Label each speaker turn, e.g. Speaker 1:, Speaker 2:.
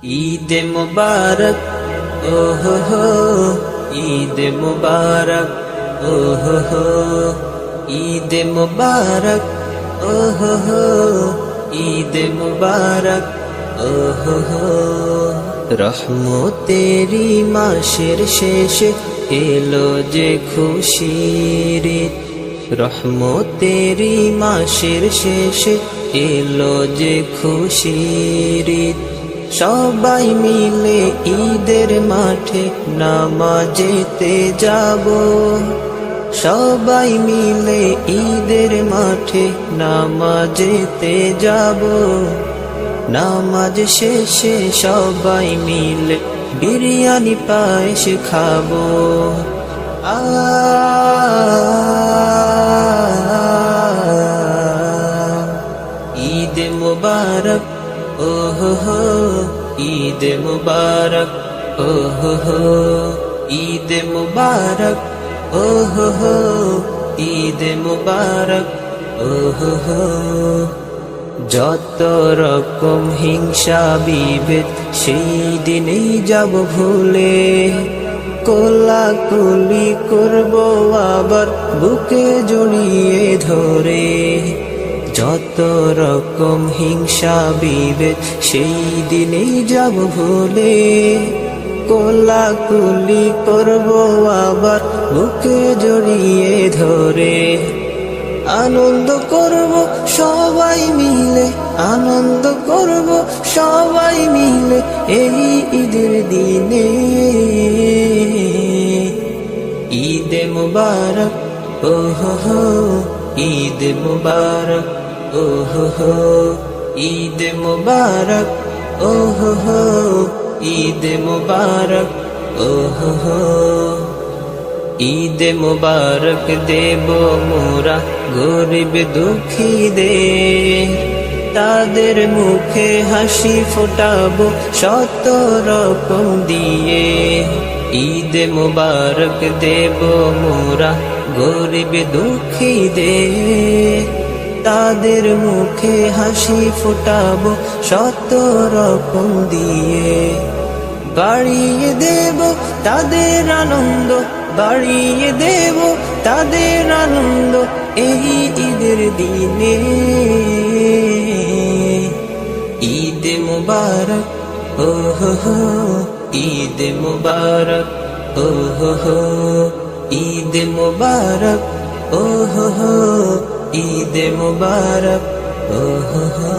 Speaker 1: ঈদ মুবারক ওহো হো, ঈদ মুবারক ওহো হো, ঈদ মুবারক ওহো হো, ঈদ মুবারক ওহো হো। রহমতেরি মাসের শেষে এলো যে খুশির ঈদ, রহমতেরি মাসের শেষে এলো যে খুশির ঈদ। সবাই মিলে ঈদের মাঠে নামাজেতে যাব, সবাই মিলে ঈদের মাঠে নামাজেতে যাব। নামাজ শেষে সবাই মিলে বিরিয়ানি পায়েস খাবো। ঈদ মুবারক ওহো হো, ঈদ মুবারক ওহো হো, ঈদ মুবারক ওহো হো, ঈদ মুবারক ওহো হো। যত রকম হিংসা বিভেদ সেই দিনেই যাব ভুলে, কোলাকুলি করব আবার বুকে জড়িয়ে ধরে। যত রকম হিংসা বিভেদ সেই দিনেই যাব ভুলে, কোলাকুলি করব আবার বুকে জড়িয়ে ধরে। আনন্দ করব সবাই মিলে, আনন্দ করব সবাই মিলে এই ঈদের দিনে। ঈদ মুবারক ওহো হো, ঈদ মুবারক ওহো হো, ঈদ মুবারক ওহো হো, ঈদ মুবারক ওহো হো। ঈদ মুবারক দেব মোরা গরিব দুঃখীদের, তাদের মুখে হাসি ফোটাবো শত রকম দিয়ে। ঈদ মুবারক দেব মোরা গরিব দুঃখীদের, তাদের মুখে হাসি ফোটাবো শত রকম দিয়ে। বাড়িয়ে দেব তাদের আনন্দ, বাড়িয়ে দেব তাদের আনন্দ এই ঈদের দিনে। ঈদ মুবারক ওহো হো, ঈদ মুবারক ওহো হো, ঈদ মুবারক ওহো হো, ঈদ মুবারক ওহো হো।